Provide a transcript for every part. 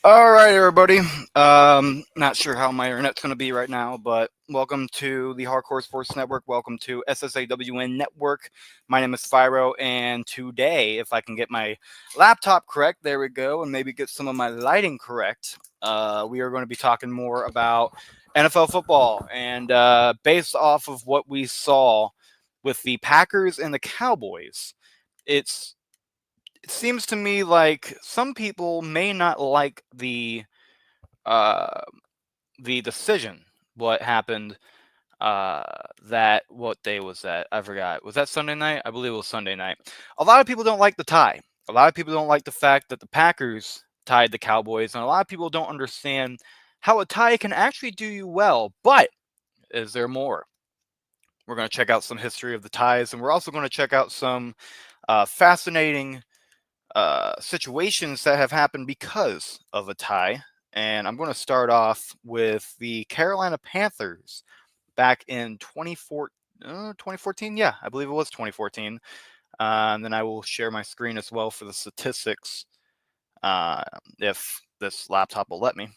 All right, everybody. Not sure how my internet's going to be right now, but welcome to the Hardcore Sports Network. Welcome to SSAWN Network. My name is Spyro, and today, if I can get my laptop correct, there we go, and maybe get some of my lighting correct, we are going to be talking more about NFL football. And based off of what we saw with the Packers and the Cowboys, it's it seems to me like some people may not like uh, the decision. What happened? That what day was that? I forgot. Was that Sunday night? I believe it was Sunday night. A lot of people don't like the tie. A lot of people don't like the fact that the Packers tied the Cowboys, and a lot of people don't understand how a tie can actually do you well. But is there more? We're going to check out some history of the ties, and we're also going to check out some fascinating situations that have happened because of a tie. And I'm going to start off with the Carolina Panthers back in 2014. Yeah, I believe it was 2014. And then I will share my screen as well for the statistics if this laptop will let me.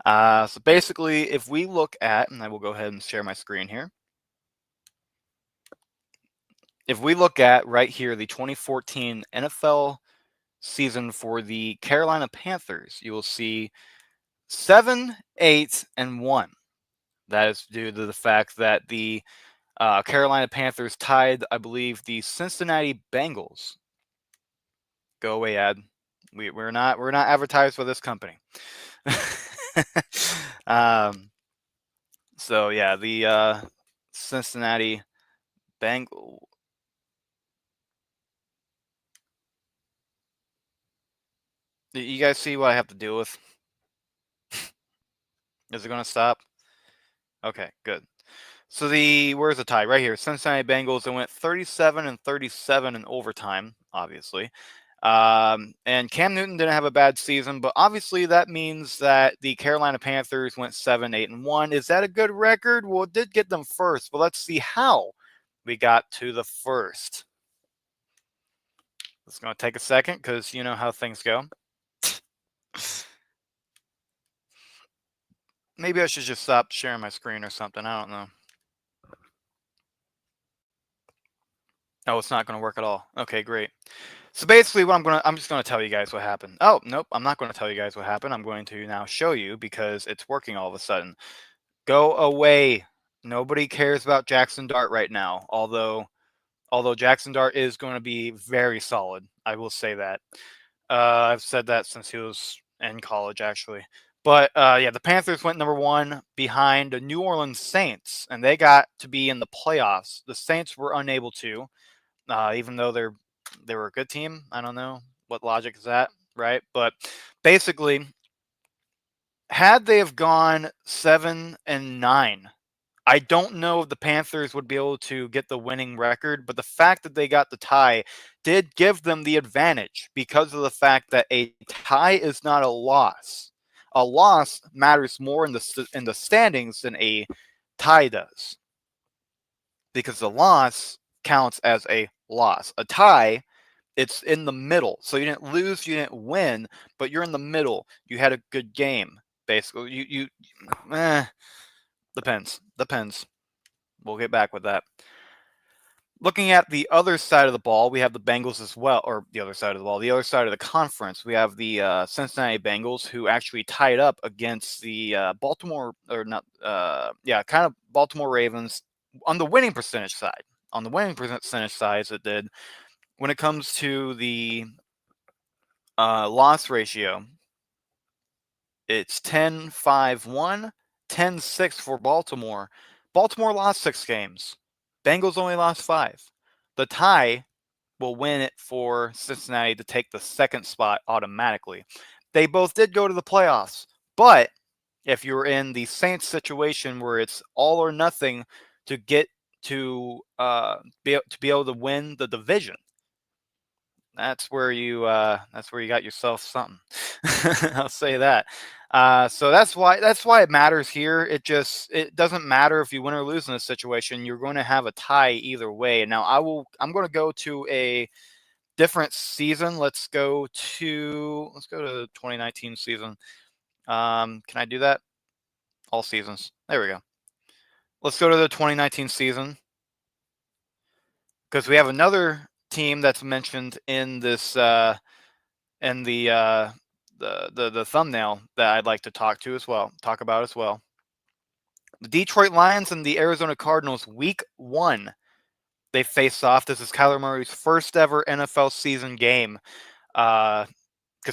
So basically, if we look at, and I will go ahead and share my screen here. If we look at right here, the 2014 NFL season for the Carolina Panthers, you will see 7, 8, and 1. That is due to the fact that the Carolina Panthers tied, I believe, the Cincinnati Bengals. Go away, ad. We're not advertised for this company. um, so yeah, the Cincinnati Bengals. You guys see what I have to deal with? Is it going to stop? Okay, good. So where's the tie? Right here. Cincinnati Bengals, they went 37 and 37 in overtime, obviously. And Cam Newton didn't have a bad season, but obviously that means that the Carolina Panthers went 7, 8, and 1. Is that a good record? Well, it did get them first, but let's see how we got to the first. It's going to take a second because you know how things go. Maybe I should just stop sharing my screen or something. I don't know. Oh, it's not going to work at all. Okay, great. So basically what I'm just going to tell you guys what happened. Oh, nope, I'm not going to tell you guys what happened. I'm going to now show you because it's working all of a sudden. Go away. Nobody cares about Jackson Dart right now, although Jackson Dart is going to be very solid. I will say that. I've said that since he was in college, actually. But yeah, the Panthers went number 1 behind the New Orleans Saints, and they got to be in the playoffs. The Saints were unable to, even though they were a good team. I don't know what logic is that, right? But basically, had they have gone 7 and 9, I don't know if the Panthers would be able to get the winning record, but the fact that they got the tie did give them the advantage because of the fact that a tie is not a loss. A loss matters more in the standings than a tie does, because the loss counts as a loss. A tie, it's in the middle. So you didn't lose, you didn't win, but you're in the middle. You had a good game, basically. Depends. We'll get back with that. Looking at the other side of the ball, we have the Bengals as well, or the other side of the ball, the other side of the conference. We have the Cincinnati Bengals, who actually tied up against the Baltimore, or not, kind of Baltimore Ravens on the winning percentage side. On the winning percentage side, it did. When it comes to the loss ratio, it's 10-5-1, 10-6 for Baltimore. Baltimore lost 6 games. Bengals only lost 5. The tie will win it for Cincinnati to take the second spot automatically. They both did go to the playoffs, but if you're in the Saints situation where it's all or nothing to get to be able to win the division, that's where you got yourself something. I'll say that. So that's why it matters here. It doesn't matter if you win or lose in this situation. You're going to have a tie either way. And now I'm going to go to a different season. Let's go to 2019 season. Can I do that? All seasons. There we go. Let's go to the 2019 season because we have another team that's mentioned in this in the thumbnail that I'd like to talk about as well. The Detroit Lions and the Arizona Cardinals, Week 1. They face off. This is Kyler Murray's first ever NFL season game. Because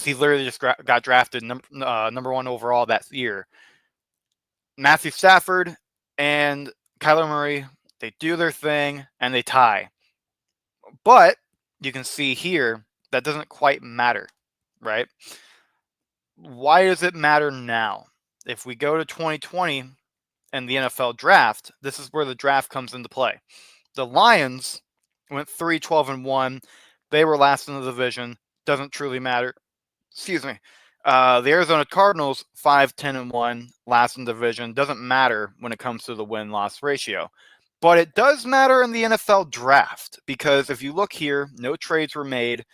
he literally just got drafted number 1 overall that year. Matthew Stafford and Kyler Murray, they do their thing and they tie. But you can see here that doesn't quite matter, right? Why does it matter now? If we go to 2020 and the NFL draft, this is where the draft comes into play. The Lions went 3-12-1. They were last in the division. Doesn't truly matter. Excuse me. The Arizona Cardinals 5-10-1, last in the division. Doesn't matter when it comes to the win-loss ratio. But it does matter in the NFL draft because if you look here, no trades were made.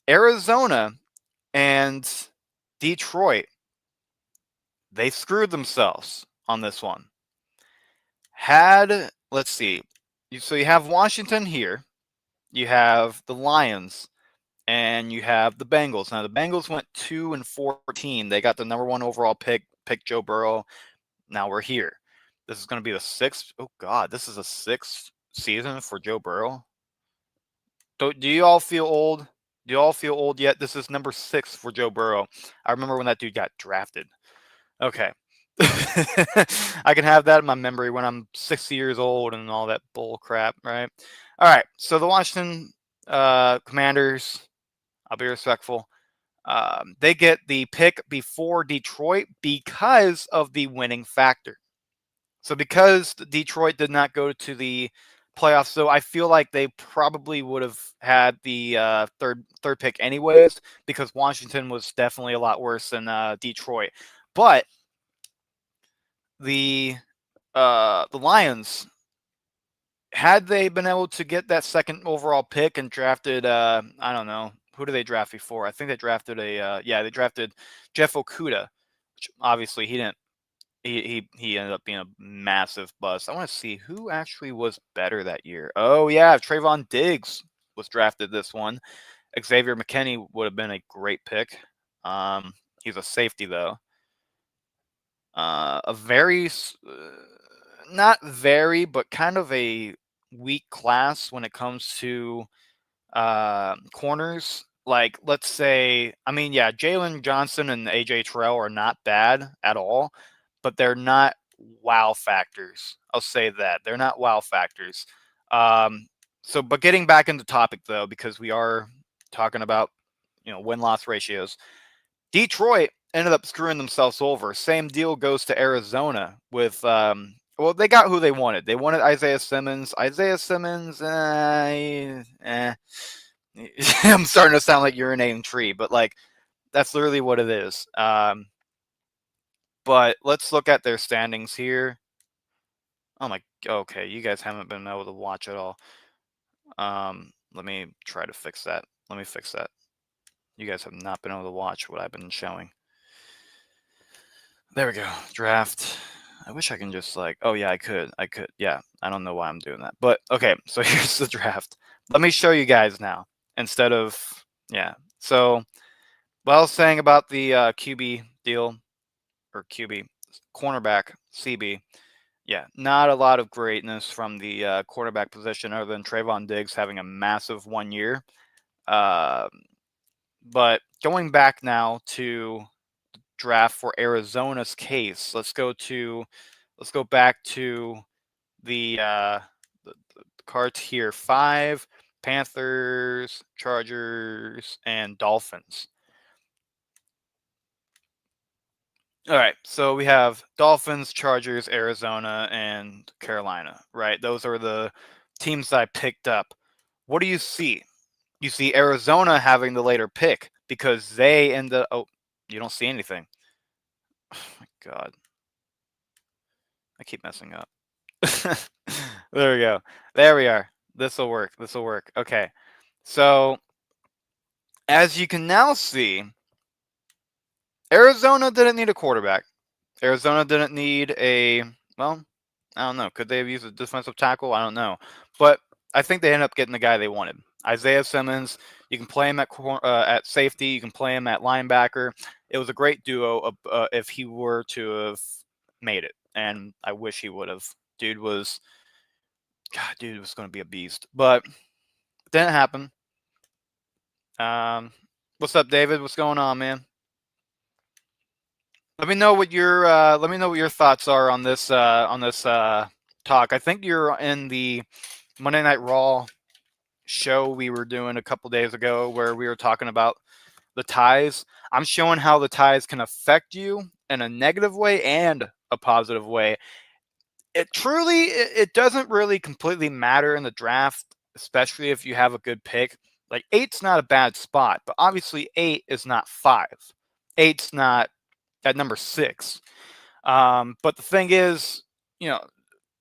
Arizona and Detroit, they screwed themselves on this one. Let's see. So you have Washington here. You have the Lions. And you have the Bengals. Now, the Bengals went 2-14. They got the number 1 overall pick Joe Burrow. Now we're here. This is going to be the 6th. Oh, God. This is a 6th season for Joe Burrow. Do you all feel old? Do you all feel old yet? This is number 6 for Joe Burrow. I remember when that dude got drafted. Okay. I can have that in my memory when I'm 60 years old and all that bull crap, right? All right. So the Washington Commanders, I'll be respectful. They get the pick before Detroit because of the winning factor. So because Detroit did not go to the playoffs, so I feel like they probably would have had the third pick anyways, because Washington was definitely a lot worse than Detroit. But the Lions, had they been able to get that 2nd overall pick and drafted, I don't know, who did they draft before? I think they drafted they drafted Jeff Okudah, which obviously he didn't. He ended up being a massive bust. I want to see who actually was better that year. Oh yeah, Trayvon Diggs was drafted this one. Xavier McKinney would have been a great pick. He's a safety though. A very, not very, but kind of a weak class when it comes to corners. Like, let's say, I mean, yeah, Jalen Johnson and AJ Terrell are not bad at all, but they're not wow factors. I'll say that. They're not wow factors. But getting back into topic, though, because we are talking about, win-loss ratios, Detroit ended up screwing themselves over. Same deal goes to Arizona with, they got who they wanted. They wanted Isaiah Simmons. I'm starting to sound like urinating tree, but that's literally what it is. But let's look at their standings here. Okay, you guys haven't been able to watch at all. Let me try to fix that. Let me fix that. You guys have not been able to watch what I've been showing. There we go. Draft. I wish I can just oh yeah, I could. Yeah, I don't know why I'm doing that. But okay, so here's the draft. Let me show you guys now instead of, yeah. So what I was saying about the QB deal, or QB, cornerback, CB, yeah, not a lot of greatness from the quarterback position other than Trayvon Diggs having a massive 1 year. But going back now to draft for Arizona's case, let's go back to the cards here. 5, Panthers, Chargers, and Dolphins. All right, so we have Dolphins, Chargers, Arizona, and Carolina, right? Those are the teams that I picked up. What do you see? You see Arizona having the later pick because they end up. Oh, you don't see anything. Oh my God. I keep messing up. There we go. There we are. This will work. Okay. So As you can now see, Arizona didn't need a quarterback. Arizona didn't need well, I don't know. Could they have used a defensive tackle? I don't know. But I think they ended up getting the guy they wanted. Isaiah Simmons, you can play him at safety. You can play him at linebacker. It was a great duo if he were to have made it. And I wish he would have. Dude was going to be a beast. But it didn't happen. What's up, David? What's going on, man? Let me know what your thoughts are on this talk. I think you're in the Monday Night Raw show we were doing a couple days ago where we were talking about the ties. I'm showing how the ties can affect you in a negative way and a positive way. It doesn't really completely matter in the draft, especially if you have a good pick. Like 8's not a bad spot, but obviously 8 is not 5. 8's not at number 6. But the thing is,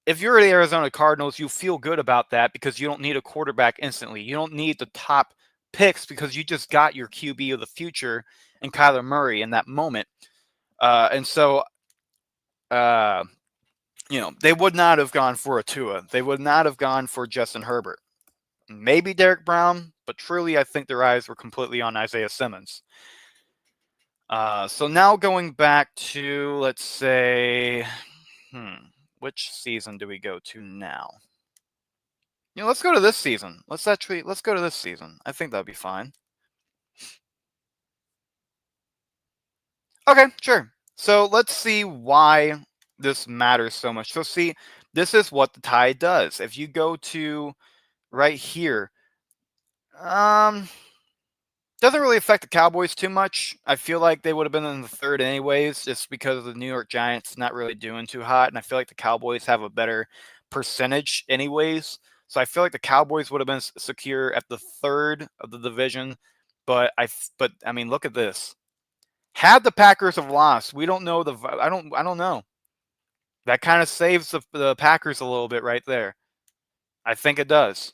if you're the Arizona Cardinals, you feel good about that because you don't need a quarterback instantly. You don't need the top picks because you just got your QB of the future in Kyler Murray in that moment. And so, they would not have gone for a Tua. They would not have gone for Justin Herbert. Maybe Derek Brown, but truly, I think their eyes were completely on Isaiah Simmons. So now going back to, let's say, which season do we go to now? Let's go to this season. Let's go to this season. I think that'd be fine. Okay, sure. So let's see why this matters so much. So see, this is what the tie does. If you go to right here, doesn't really affect the Cowboys too much. I feel like they would have been in the third anyways, just because the New York Giants not really doing too hot, and I feel like the Cowboys have a better percentage anyways. So I feel like the Cowboys would have been secure at the third of the division. But I mean, look at this. Had the Packers have lost, we don't know I don't know. That kind of saves the Packers a little bit right there. I think it does.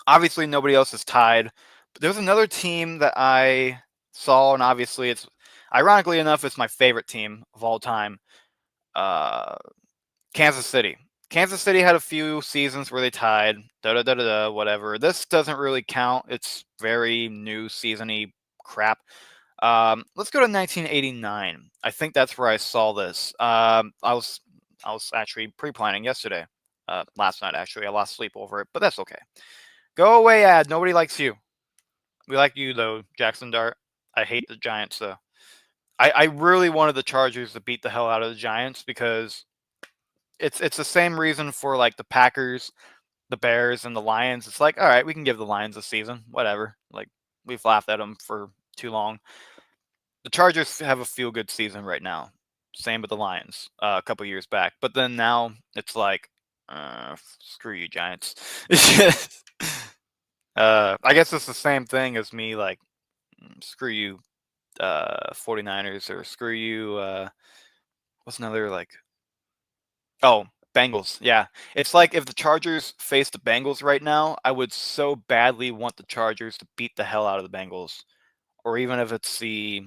Obviously, nobody else is tied. But there's another team that I saw, and obviously, ironically enough, it's my favorite team of all time. Kansas City. Kansas City had a few seasons where they tied. Whatever. This doesn't really count. It's very new season-y crap. Let's go to 1989. I think that's where I saw this. I was actually pre-planning yesterday. Last night, actually. I lost sleep over it, but that's okay. Go away, ad. Nobody likes you. We like you, though, Jackson Dart. I hate the Giants, though. I really wanted the Chargers to beat the hell out of the Giants because it's the same reason for, like, the Packers, the Bears, and the Lions. It's like, all right, we can give the Lions a season. Whatever. Like, we've laughed at them for too long. The Chargers have a feel-good season right now. Same with the Lions a couple years back. But then now it's like, screw you, Giants. I guess it's the same thing as me, like, screw you, 49ers, or screw you, what's another, like, oh, Bengals. Yeah. It's like if the Chargers face the Bengals right now, I would so badly want the Chargers to beat the hell out of the Bengals. Or even if it's the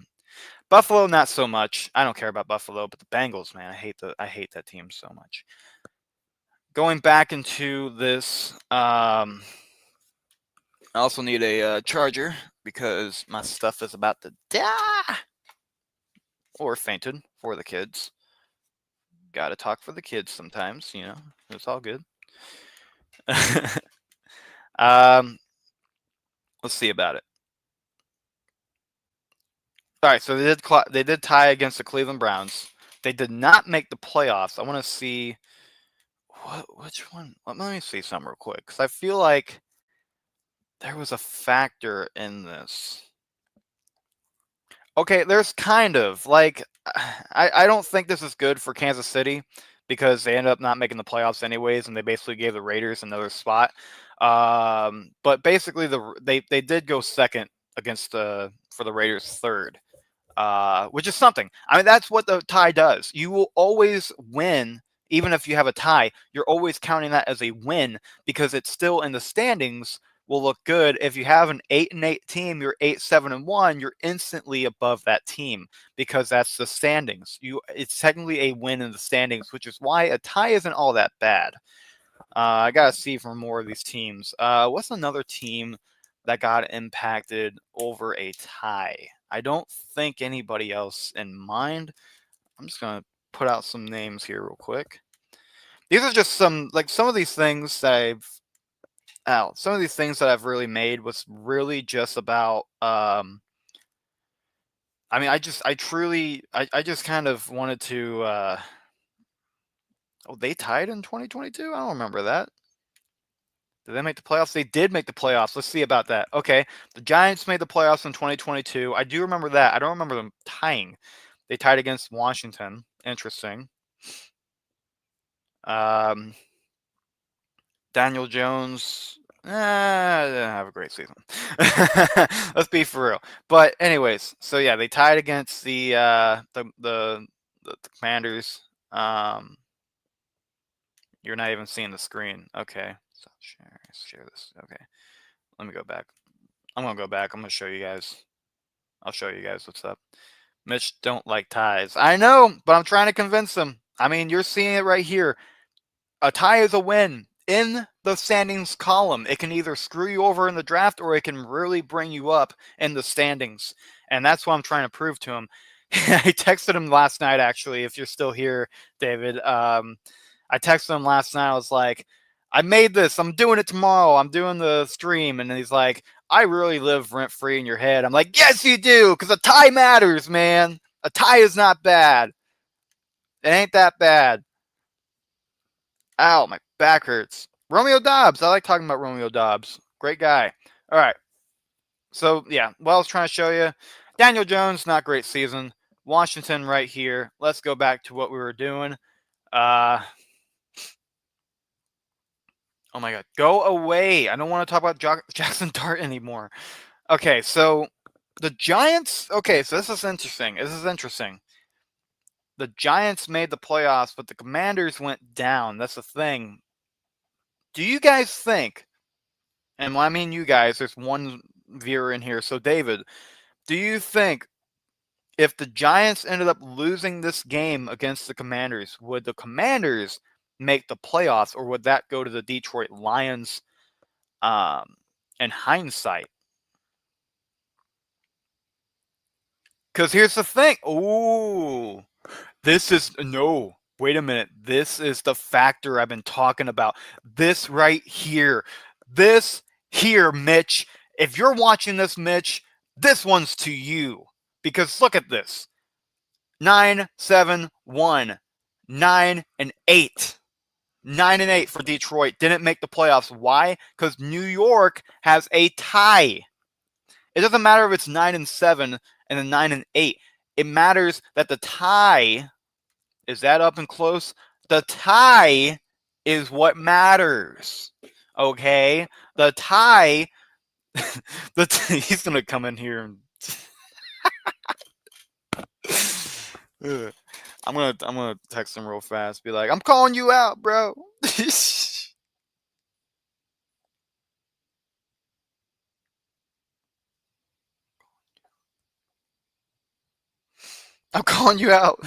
Buffalo, not so much. I don't care about Buffalo, but the Bengals, man, I hate that team so much. Going back into this, I also need a charger because my stuff is about to die or fainted for the kids. Gotta talk for the kids sometimes, it's all good. Let's see about it. All right, so they did tie against the Cleveland Browns. They did not make the playoffs. I want to see which one. Let me see some real quick because I feel like there was a factor in this. Okay, there's kind of like I don't think this is good for Kansas City because they ended up not making the playoffs anyways, and they basically gave the Raiders another spot. But basically, they did go second against for the Raiders third, which is something. I mean, that's what the tie does. You will always win, even if you have a tie. You're always counting that as a win because it's still in the standings will look good. If you have an 8-8 team, you're 8-7-1, you're instantly above that team because that's the standings. It's technically a win in the standings, which is why a tie isn't all that bad. I gotta see for more of these teams. What's another team that got impacted over a tie? I don't think anybody else in mind. I'm just gonna put out some names here real quick. These are just some of these things that some of these things that I've really made was really just about. I mean, I just kind of wanted to. Oh, they tied in 2022. I don't remember that. Did they make the playoffs? They did make the playoffs. Let's see about that. Okay, the Giants made the playoffs in 2022. I do remember that. I don't remember them tying. They tied against Washington. Interesting. Daniel Jones, didn't have a great season. Let's be for real. But anyways, so yeah, they tied against the Commanders. You're not even seeing the screen. Okay, stop share. Share this. Okay, let me go back. I'm gonna go back. I'm gonna show you guys. I'll show you guys what's up. Mitch don't like ties. I know, but I'm trying to convince him. I mean, you're seeing it right here. A tie is a win. In the standings column, it can either screw you over in the draft or it can really bring you up in the standings. And that's what I'm trying to prove to him. I texted him last night, actually, if you're still here, David. I texted him last night. I was like, I made this. I'm doing it tomorrow. I'm doing the stream. And he's like, I really live rent-free in your head. I'm like, yes, you do, because a tie matters, man. A tie is not bad. It ain't that bad. Ow, my back hurts. Romeo Dobbs. I like talking about Romeo Dobbs. Great guy. All right. So, yeah, what I was trying to show you. Daniel Jones, not great season. Washington right here. Let's go back to what we were doing. Oh, my God. Go away. I don't want to talk about Jackson Dart anymore. Okay, so the Giants. Okay, so this is interesting. The Giants made the playoffs, but the Commanders went down. That's the thing. Do you guys think, and when I mean you guys, there's one viewer in here, so David, do you think if the Giants ended up losing this game against the Commanders, would the Commanders make the playoffs, or would that go to the Detroit Lions in hindsight? Because here's the thing. Ooh, no. Wait a minute. This is the factor I've been talking about. This right here. This here, Mitch. If you're watching this, Mitch, this one's to you. Because look at this. 9-7-1. 9-8. 9-8 for Detroit. Didn't make the playoffs. Why? Because New York has a tie. It doesn't matter if it's 9-7 and then 9-8. It matters that the tie, is that up and close? The tie is what matters. Okay? The tie, he's going to come in here and I'm gonna text him real fast, be like, I'm calling you out, bro. I'm calling you out.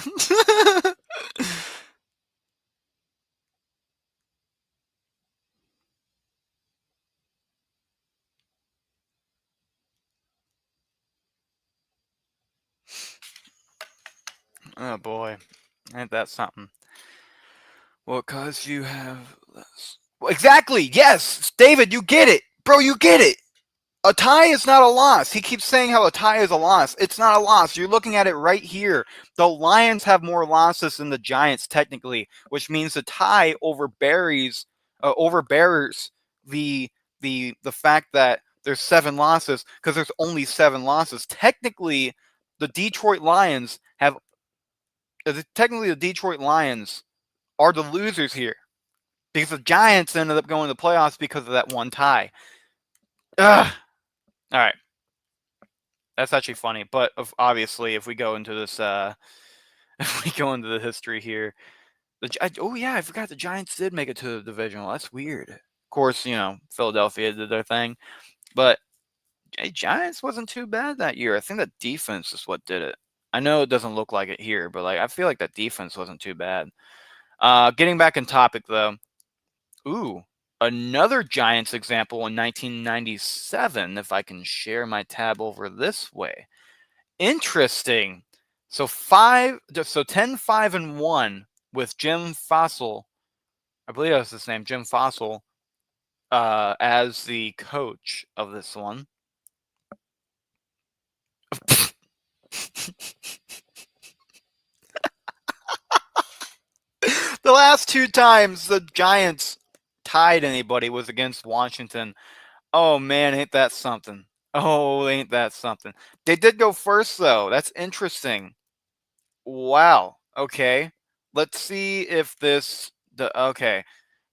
Oh boy, ain't that something? Well, cause you have less. Well, exactly. Yes, David, you get it, bro. You get it. A tie is not a loss. He keeps saying how a tie is a loss. It's not a loss. You're looking at it right here. The Lions have more losses than the Giants, technically, which means the tie overbears the fact that there's 7 losses because there's only 7 losses. Technically, the Detroit Lions have. Technically, the Detroit Lions are the losers here because the Giants ended up going to the playoffs because of that one tie. Ugh. All right. That's actually funny, but obviously, if we go into this, if we go into the history here, oh yeah, I forgot the Giants did make it to the divisional. That's weird. Of course, Philadelphia did their thing, but Giants wasn't too bad that year. I think the defense is what did it. I know it doesn't look like it here, but I feel like that defense wasn't too bad. Getting back in topic though, ooh, another Giants example in 1997. If I can share my tab over this way, interesting. So 10, 5, and 1 with Jim Fossil. I believe that was his name, Jim Fossil, as the coach of this one. The last 2 times the Giants tied anybody was against Washington. Oh man, ain't that something? Oh, ain't that something? They did go first though. That's interesting. Wow. Okay. Let's see if okay.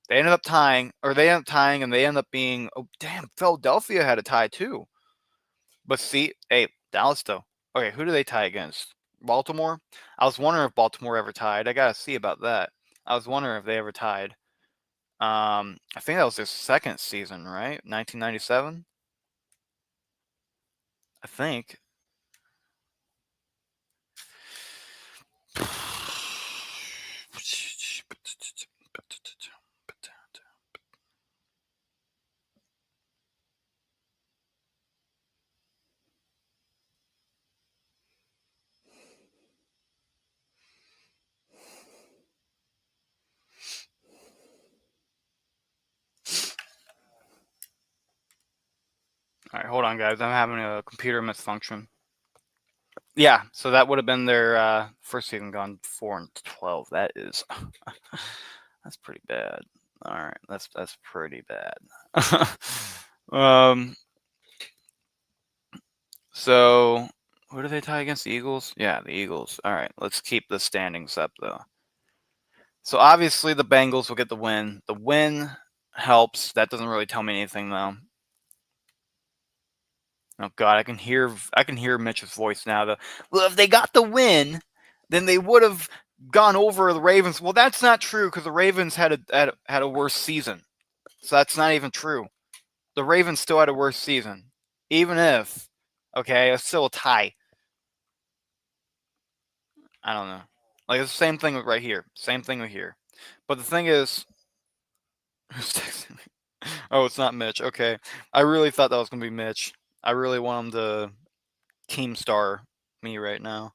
They ended up tying, and they ended up being. Oh damn! Philadelphia had a tie too. But see, hey, Dallas though. Okay, who do they tie against? Baltimore. I was wondering if Baltimore ever tied. I gotta see about that. I was wondering if they ever tied. I think that was their second season, right? 1997. I think. All right, hold on, guys. I'm having a computer misfunction. Yeah, so that would have been their first season, gone 4-12. That is, that's pretty bad. All right, that's pretty bad. um, so who do they tie against? The Eagles? Yeah, the Eagles. All right, let's keep the standings up though. So obviously the Bengals will get the win. The win helps. That doesn't really tell me anything though. Oh God, I can hear Mitch's voice now. Well, if they got the win, then they would have gone over the Ravens. Well, that's not true because the Ravens had a worse season, so that's not even true. The Ravens still had a worse season, even if it's still a tie. I don't know. Like it's the same thing with right here. Same thing with here. But the thing is, who's texting me? Oh, it's not Mitch. Okay, I really thought that was gonna be Mitch. I really want him to team star me right now.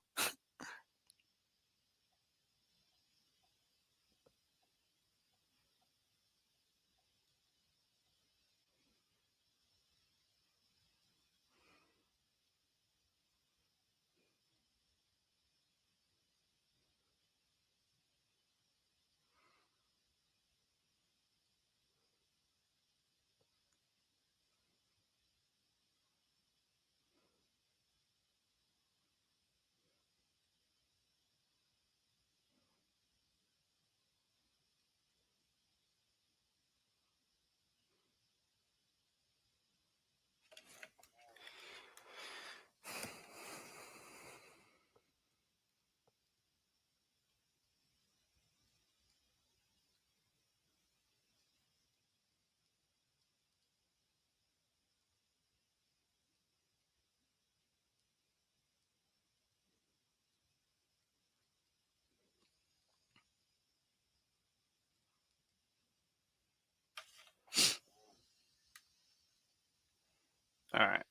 All right.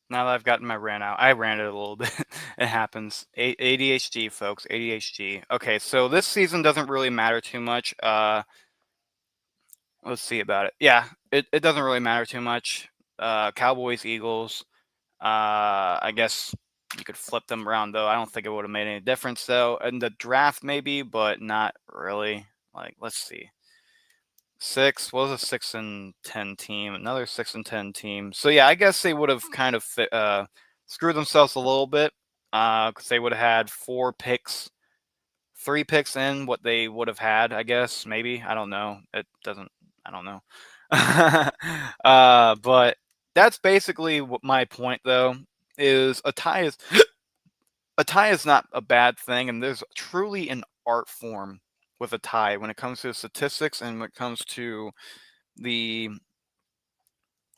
Now that I've gotten my rant out, I ranted a little bit. It happens. ADHD, folks. ADHD. Okay, so this season doesn't really matter too much. Let's see about it. Yeah, it doesn't really matter too much. Cowboys, Eagles. I guess you could flip them around though. I don't think it would have made any difference though. In the draft, maybe, but not really. Like, let's see. Six. What was a 6-10 team? Another 6-10 team. So yeah, I guess they would have kind of screwed themselves a little bit because they would have had 3 picks in what they would have had. I guess maybe I don't know. It doesn't. I don't know. But that's basically what my point though is a tie is not a bad thing, and there's truly an art form with a tie when it comes to statistics and when it comes to the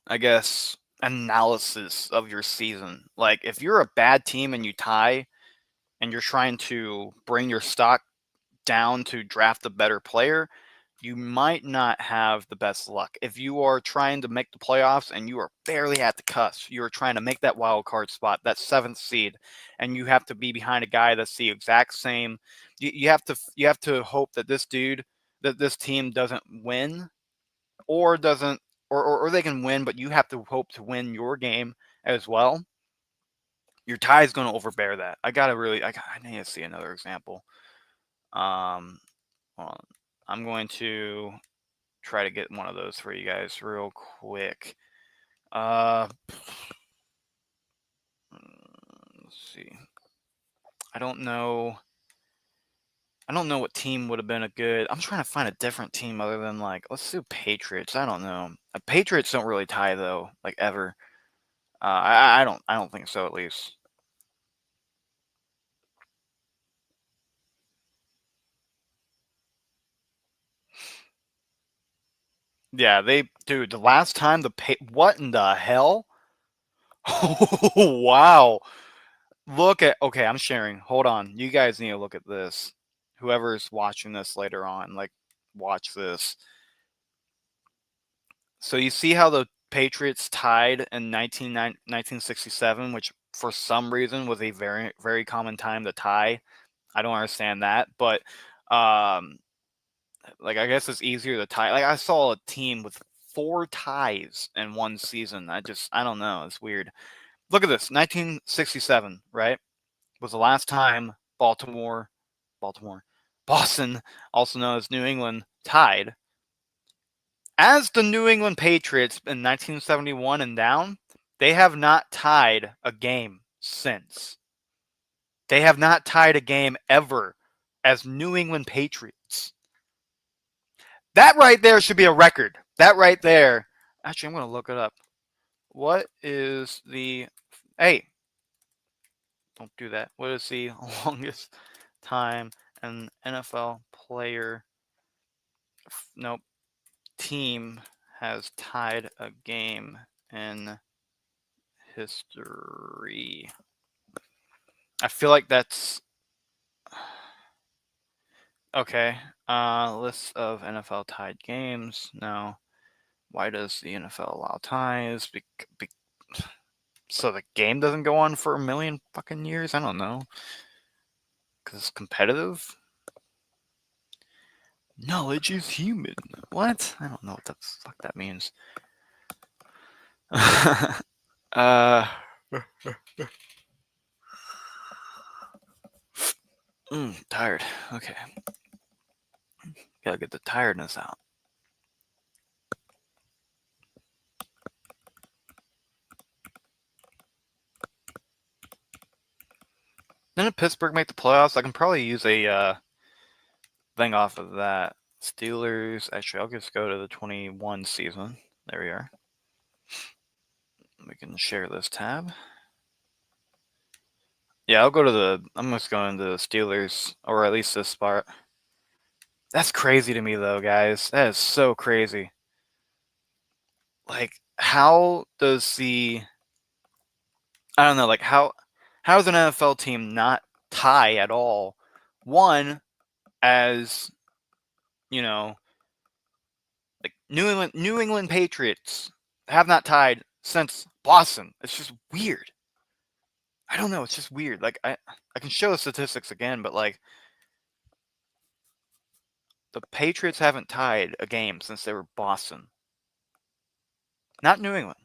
I guess analysis of your season. Like if you're a bad team and you tie and you're trying to bring your stock down to draft a better player, you might not have the best luck. If you are trying to make the playoffs and you are barely at the cusp, you are trying to make that wild card spot, that 7th seed, and you have to be behind a guy that's the exact same. You have to hope that this team doesn't win or doesn't or they can win, but you have to hope to win your game as well. Your tie is going to overbear that. I need to see another example. Hold on. I'm going to try to get one of those for you guys real quick. Let's see. I don't know. I don't know what team would have been a good. I'm trying to find a different team other than like let's do Patriots. I don't know. Patriots don't really tie though, like ever. I don't think so at least. Yeah, dude. The last time what in the hell? Oh wow. Okay, I'm sharing. Hold on. You guys need to look at this. Whoever's watching this later on, like, watch this. So you see how the Patriots tied in 1967, which for some reason was a very, very common time to tie. I don't understand that, but um, like I guess it's easier to tie. Like I saw a team with 4 ties in one season. I don't know. It's weird. Look at this. 1967, right? Was the last time Boston, also known as New England, tied. As the New England Patriots in 1971 and down, they have not tied a game since. They have not tied a game ever as New England Patriots. That right there should be a record. That right there. Actually, I'm going to look it up. What is the. Hey, don't do that. What is the longest time an NFL player. Nope. Team has tied a game in history. I feel like that's okay. List of NFL tied games. No. Why does the NFL allow ties? So the game doesn't go on for a million fucking years? I don't know. Because it's competitive? Knowledge is human. What? I don't know what the fuck that means. uh. Tired. Okay. Gotta get the tiredness out. Didn't Pittsburgh make the playoffs? I can probably use a thing off of that. Steelers. Actually, I'll just go to the 21 season. There we are. We can share this tab. Yeah, I'll go to the. I'm just going to the Steelers, or at least this part. That's crazy to me, though, guys. That is so crazy. Like, how does the. I don't know, like, how does an NFL team not tie at all? One, as, you know, like New England Patriots have not tied since Boston. It's just weird. I don't know. It's just weird. Like I can show the statistics again, but like the Patriots haven't tied a game since they were Boston. Not New England.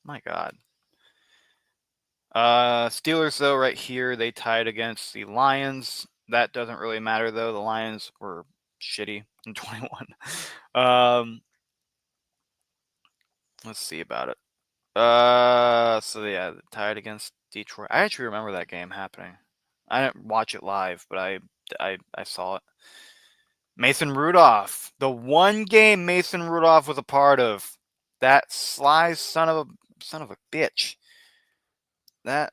My God. Steelers though, right here they tied against the Lions. That doesn't really matter though. The Lions were shitty in 21. Let's see about it. So yeah, tied against Detroit. I actually remember that game happening. I didn't watch it live, but I saw it. Mason Rudolph, the one game Mason Rudolph was a part of. That sly son of a bitch. That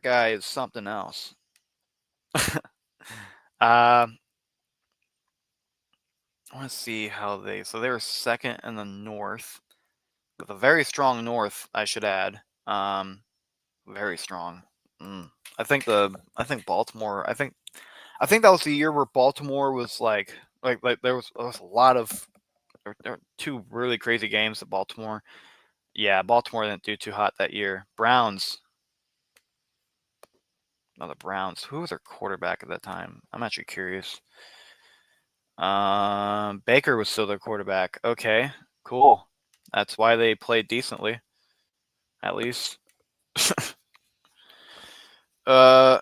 guy is something else. uh, I want to see how so they were second in the North with a very strong North, I should add. Very strong. I think Baltimore. I think that was the year where Baltimore was like there was a lot of there were two really crazy games at Baltimore. Yeah, Baltimore didn't do too hot that year. Browns. No, the Browns. Who was their quarterback at that time? I'm actually curious. Baker was still their quarterback. Okay, cool. That's why they played decently, at least. All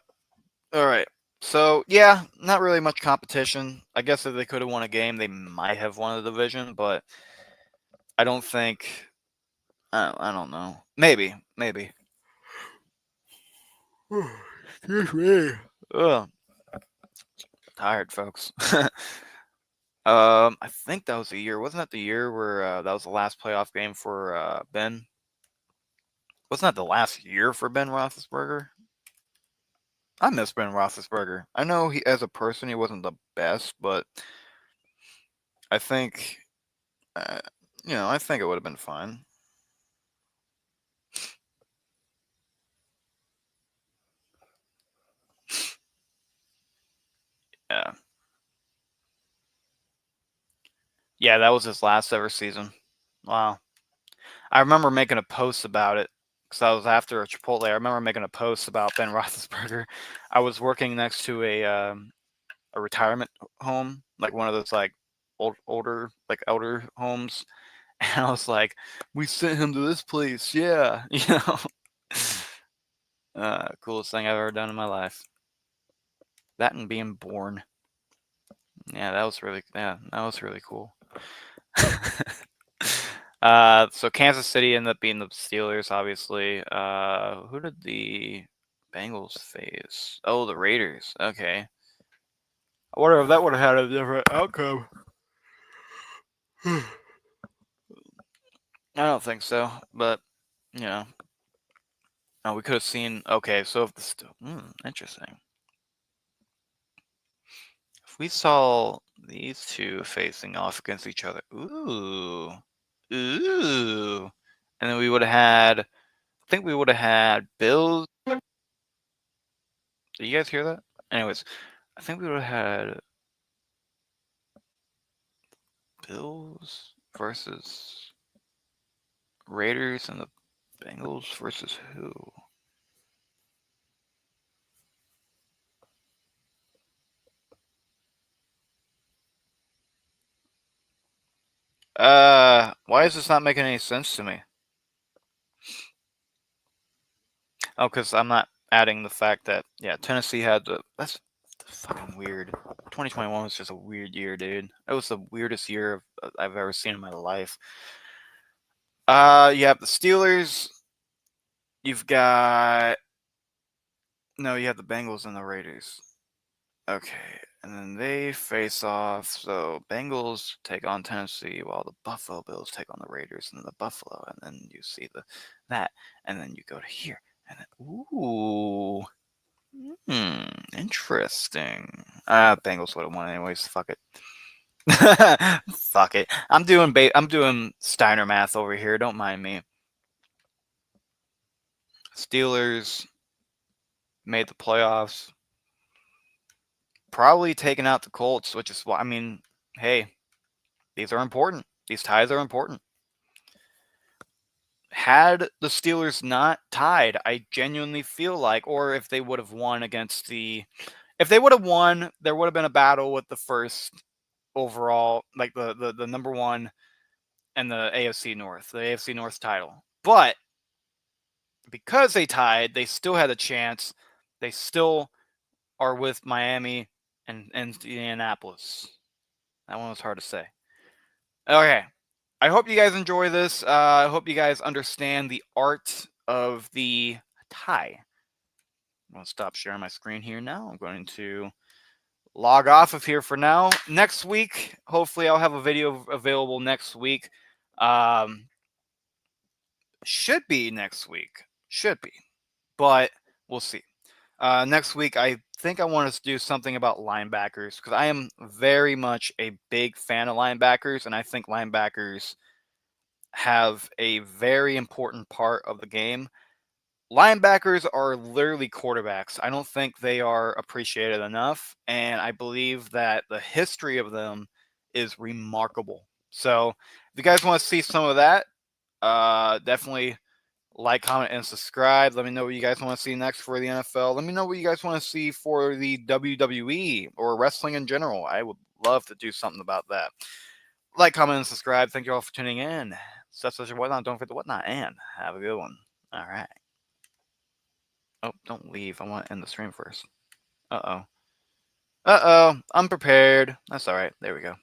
right. So yeah, not really much competition. I guess if they could have won a game, they might have won the division, but I don't think. I don't know. Maybe. Excuse me. Ugh, tired, folks. I think that was the year. Wasn't that the year where that was the last playoff game for Ben? Wasn't that the last year for Ben Roethlisberger? I miss Ben Roethlisberger. I know he, as a person, he wasn't the best, but I think, uh, I think it would have been fine. Yeah. Yeah, that was his last ever season. Wow. I remember making a post about it because I was after a Chipotle. I remember making a post about Ben Roethlisberger. I was working next to a retirement home, like one of those like older like elder homes, and I was like, "We sent him to this place, yeah." Coolest thing I've ever done in my life. That and being born. Yeah, that was really cool. So Kansas City ended up being the Steelers, obviously. Who did the Bengals face? Oh, the Raiders. Okay. I wonder if that would have had a different outcome. I don't think so, but you know, we could have seen. Okay, so if interesting. If we saw these two facing off against each other, ooh, and then we would have had. I think we would have had Bills. Did you guys hear that? Anyways, I think we would have had Bills versus Raiders and the Bengals versus who? Why is this not making any sense to me? Oh, because I'm not adding the fact that, yeah, Tennessee had that's fucking weird. 2021 was just a weird year, dude. It was the weirdest year I've ever seen in my life. You have the Steelers. You've got no, you have the Bengals and the Raiders. Okay, and then they face off. So Bengals take on Tennessee, while the Buffalo Bills take on the Raiders, and then the Buffalo, and then you see that, and then you go to here, and then ooh, interesting. Bengals would have won anyways. Fuck it. Fuck it. I'm doing Steiner math over here. Don't mind me. Steelers made the playoffs. Probably taking out the Colts, which is why, I mean, hey, these are important. These ties are important. Had the Steelers not tied, I genuinely feel like, or if they would have won if they would have won, there would have been a battle with the first overall, like the number one and the AFC North title. But because they tied, they still had a chance. They still are with Miami and Indianapolis. That one was hard to say. Okay. I hope you guys enjoy this. I hope you guys understand the art of the tie. I'm going to stop sharing my screen here now. I'm going to log off of here for now. Next week, hopefully I'll have a video available next week. Should be next week. Should be. But we'll see. Next week, I think I want us to do something about linebackers because I am very much a big fan of linebackers, and I think linebackers have a very important part of the game. Linebackers are literally quarterbacks. I don't think they are appreciated enough, and I believe that the history of them is remarkable. So, if you guys want to see some of that, definitely like, comment, and subscribe. Let me know what you guys want to see next for the NFL. Let me know what you guys want to see for the WWE or wrestling in general. I would love to do something about that. Like, comment, and subscribe. Thank you all for tuning in. Such and whatnot. Don't forget the whatnot, and have a good one. All right. Oh, don't leave. I want to end the stream first. Uh-oh. Uh-oh. I'm prepared. That's all right. There we go.